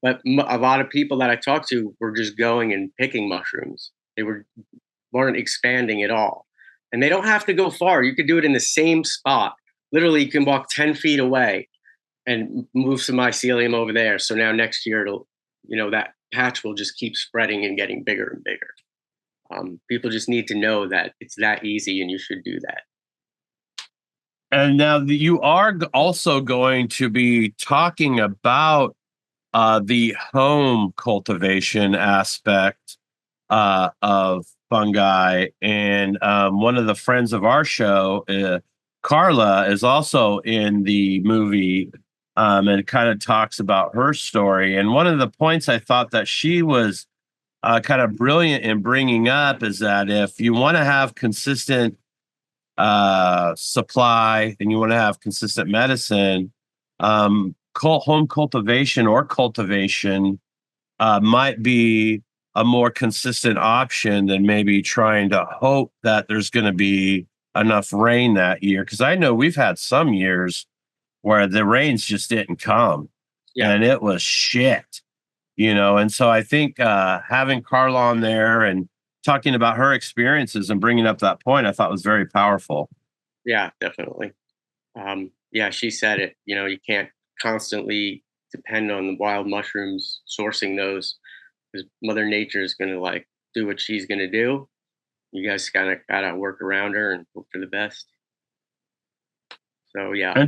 But a lot of people that I talked to were just going and picking mushrooms. They weren't expanding at all, and they don't have to go far. You could do it in the same spot. Literally, you can walk 10 feet away and move some mycelium over there. So now next year, that patch will just keep spreading and getting bigger and bigger. People just need to know that it's that easy, and you should do that. And now you are also going to be talking about the home cultivation aspect of fungi. And one of the friends of our show, Carla, is also in the movie, and kind of talks about her story. And one of the points I thought that she was kind of brilliant in bringing up is that if you want to have consistent supply and you want to have consistent medicine, home cultivation or cultivation might be a more consistent option than maybe trying to hope that there's going to be enough rain that year. Because I know we've had some years where the rains just didn't come, and it was shit, And so I think having Carla on there and talking about her experiences and bringing up that point, I thought was very powerful. Yeah, definitely. Yeah, she said it. You can't constantly depend on the wild mushrooms sourcing those, because Mother Nature is going to like do what she's going to do. You guys kind of got to work around her and hope for the best. So yeah.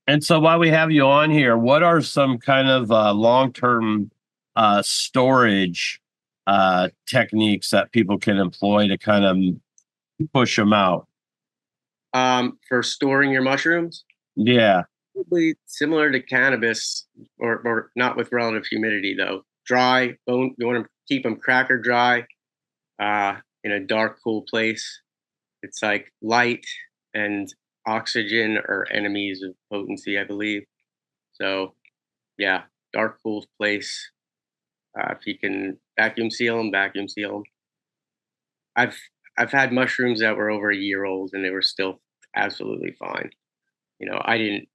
And so while we have you on here, what are some kind of long-term storage techniques that people can employ to kind of push them out? For storing your mushrooms? Yeah. Probably similar to cannabis, or not with relative humidity though. Dry, you want to keep them cracker dry, in a dark, cool place. It's like light and oxygen are enemies of potency, I believe. So yeah, dark, cool place. If you can vacuum seal them, vacuum seal them. I've had mushrooms that were over a year old and they were still absolutely fine. I didn't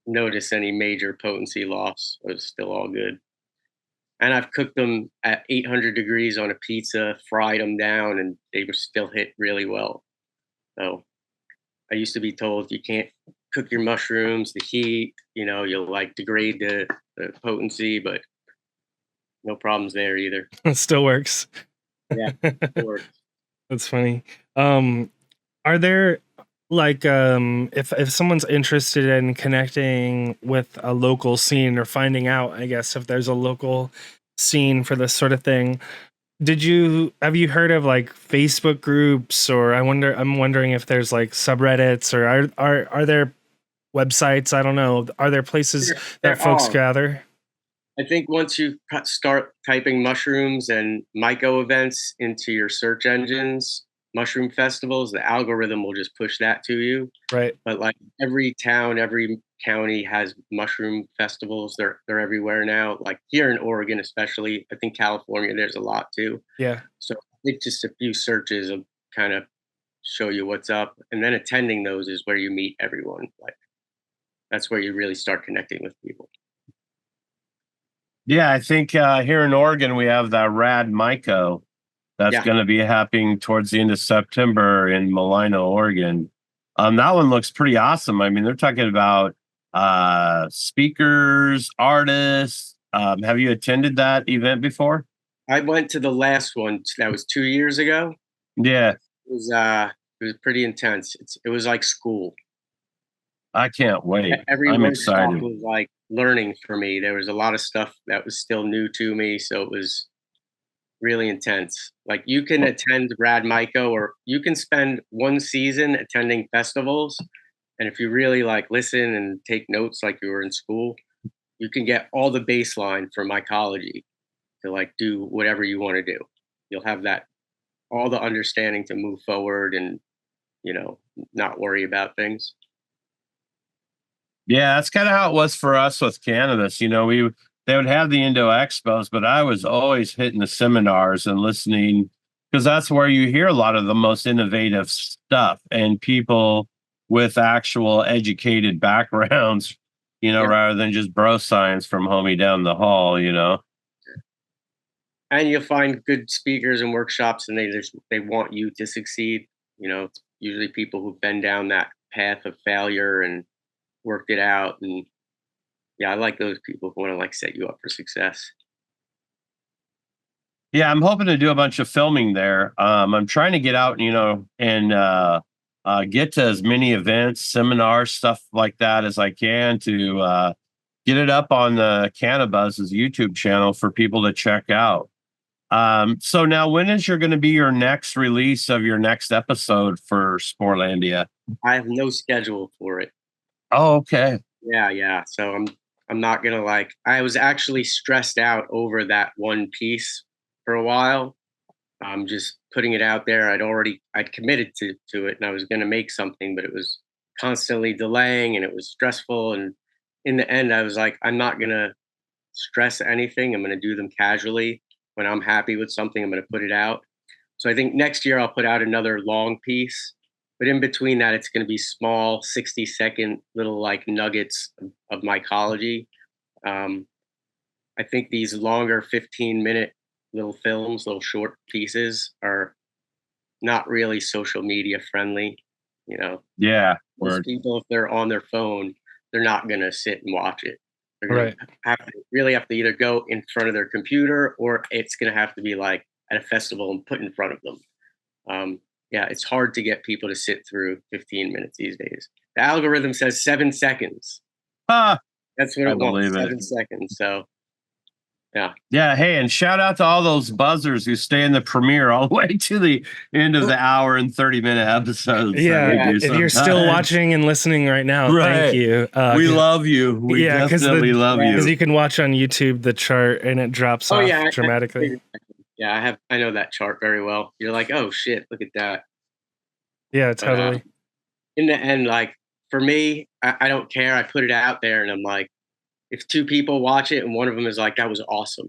notice any major potency loss. It was still all good. And I've cooked them at 800 degrees on a pizza, fried them down, and they were still hit really well. So I used to be told you can't cook your mushrooms, the heat, you'll like degrade the potency, but no problems there either. It still works. Yeah, it works. That's funny. Are there like if someone's interested in connecting with a local scene or finding out, I guess, if there's a local scene for this sort of thing, have you heard of like Facebook groups, or I'm wondering if there's like subreddits, or are there websites? I don't know. Are there places that There folks are. gather? I think once you start typing mushrooms and myco events into your search engines, mushroom festivals, the algorithm will just push that to you. Right. But like every town, every county has mushroom festivals. They're everywhere now. Like here in Oregon, especially. I think California, there's a lot too. Yeah. So I think just a few searches will kind of show you what's up, and then attending those is where you meet everyone. Like that's where you really start connecting with people. Yeah, I think here in Oregon we have that Rad Myco that's Yeah. going to be happening towards the end of September in Malina, Oregon. That one looks pretty awesome. I mean, they're talking about speakers, artists. Have you attended that event before? I went to the last one that was 2 years ago. Yeah, It was pretty intense. It was like school. I can't wait. Every I'm workshop excited. was like learning for me. There was a lot of stuff that was still new to me, so it was really intense. Like you can attend Rad Myco, or you can spend one season attending festivals, and if you really like listen and take notes like you were in school, you can get all the baseline for mycology to like do whatever you want to do. You'll have that all the understanding to move forward and not worry about things. Yeah, that's kind of how it was for us with cannabis. They would have the Indo Expos, but I was always hitting the seminars and listening, because that's where you hear a lot of the most innovative stuff and people with actual educated backgrounds, Yeah. rather than just bro science from homie down the hall. And you'll find good speakers and workshops, and they want you to succeed. It's usually people who've been down that path of failure and worked it out. And yeah, I like those people who want to like set you up for success. Yeah, I'm hoping to do a bunch of filming there. I'm trying to get out, and get to as many events, seminars, stuff like that as I can to get it up on the Cannabuzz's YouTube channel for people to check out. So now, when is going to be your next release of your next episode for Sporelandia? I have no schedule for it. Oh, okay. Yeah. So I'm not gonna like. I was actually stressed out over that one piece for a while. I'm just putting it out there. I'd committed to it, and I was gonna make something, but it was constantly delaying, and it was stressful. And in the end, I was like, I'm not gonna stress anything. I'm gonna do them casually. When I'm happy with something, I'm gonna put it out. So I think next year I'll put out another long piece, but in between that, it's going to be small 60-second little like nuggets of mycology. Um, I think these longer 15-minute little films, little short pieces, are not really social media friendly. Yeah. Most people, if they're on their phone, they're not going to sit and watch it. They're going to really have to either go in front of their computer, or it's going to have to be like at a festival and put in front of them. Yeah, it's hard to get people to sit through 15 minutes these days. The algorithm says 7 seconds. That's what it wants, 7 seconds. So, yeah. Yeah. Hey, and shout out to all those buzzers who stay in the premiere all the way to the end of the hour and 30-minute episodes. Yeah. If you're still watching and listening right now, thank you. We love you. We definitely love you. Because you can watch on YouTube the chart and it drops off dramatically. Yeah, I know that chart very well. You're like, oh shit, look at that. Yeah, totally. But, in the end, like for me, I don't care. I put it out there, and I'm like, if 2 people watch it and one of them is like, that was awesome,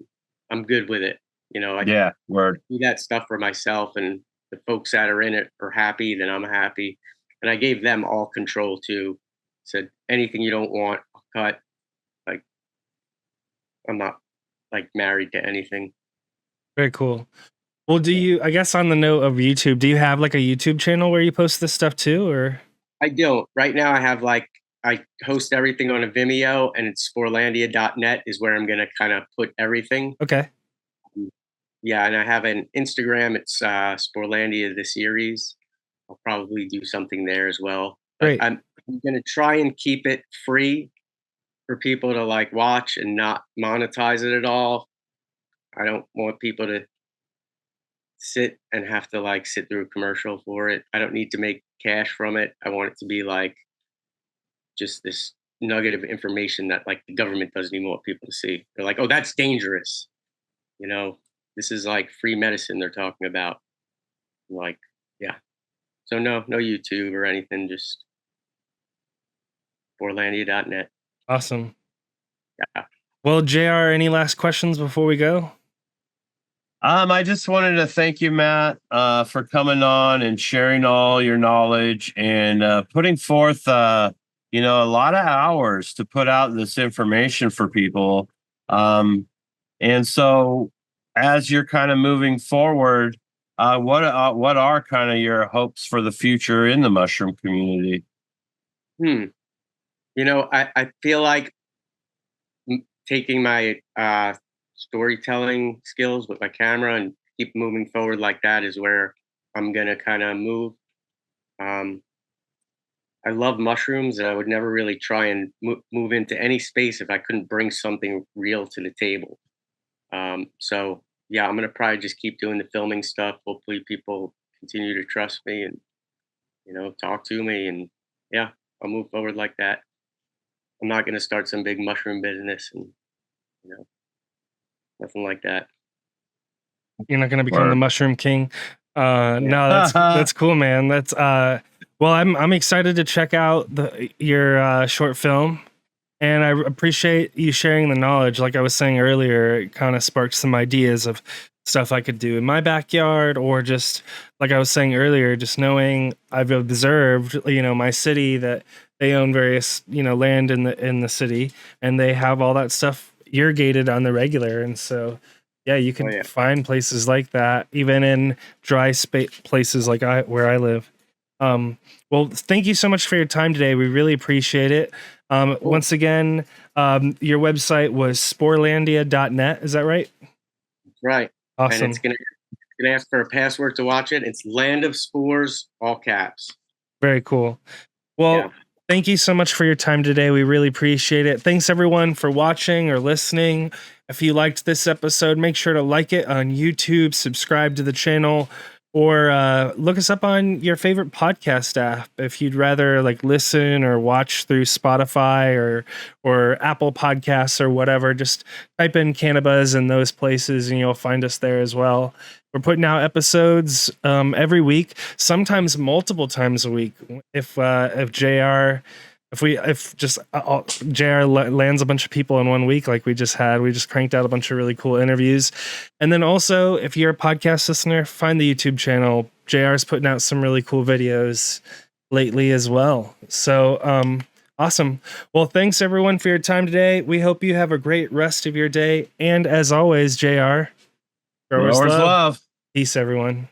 I'm good with it. I do that stuff for myself, and the folks that are in it are happy, then I'm happy. And I gave them all control too. Said, anything you don't want, I'll cut. Like, I'm not like married to anything. Very cool. Well, do you, I guess on the note of YouTube, do you have like a YouTube channel where you post this stuff too, or? I don't. Right now I have like, I host everything on a Vimeo, and it's Sporelandia.net is where I'm going to kind of put everything. Okay. Yeah, and I have an Instagram. It's Sporelandia the series. I'll probably do something there as well. But Great. I'm going to try and keep it free for people to like watch and not monetize it at all. I don't want people to sit and have to like sit through a commercial for it. I don't need to make cash from it. I want it to be like just this nugget of information that like the government doesn't even want people to see. They're like, oh, that's dangerous. You know, this is like free medicine they're talking about. Like, yeah. So no YouTube or anything, just Sporelandia.net. Awesome. Yeah. Well, JR, any last questions before we go? I just wanted to thank you, Matt, for coming on and sharing all your knowledge and putting forth, a lot of hours to put out this information for people. And so, as you're kind of moving forward, what are kind of your hopes for the future in the mushroom community? I feel like taking my storytelling skills with my camera and keep moving forward like that is where I'm gonna kind of move. I love mushrooms, and I would never really try and move into any space if I couldn't bring something real to the table. So yeah, I'm gonna probably just keep doing the filming stuff. Hopefully, people continue to trust me and talk to me, and yeah, I'll move forward like that. I'm not gonna start some big mushroom business and nothing like that. You're not going to become the Mushroom King. No, that's cool, man. That's well, I'm excited to check out your short film, and I appreciate you sharing the knowledge. Like I was saying earlier, it kind of sparked some ideas of stuff I could do in my backyard, or just like I was saying earlier, just knowing I've observed, my city, that they own various, land in the city, and they have all that stuff irrigated on the regular, and so yeah, you can find places like that even in dry places like where I live. Well, thank you so much for your time today. We really appreciate it. Cool. Once again, your website was Sporelandia.net. Is that right? Right. Awesome. And it's gonna ask for a password to watch it. It's Land of Spores, all caps. Very cool. Well, thank you so much for your time today. We really appreciate it. Thanks everyone for watching or listening. If you liked this episode, make sure to like it on YouTube, subscribe to the channel, or look us up on your favorite podcast app. If you'd rather like listen or watch through Spotify or Apple Podcasts or whatever, just type in Cannabis in those places and you'll find us there as well. We're putting out episodes every week, sometimes multiple times a week. If JR lands a bunch of people in 1 week, like we just cranked out a bunch of really cool interviews. And then also, if you're a podcast listener, find the YouTube channel. JR's putting out some really cool videos lately as well. So awesome. Well, thanks everyone for your time today. We hope you have a great rest of your day. And as always, JR, growers love. Peace, everyone.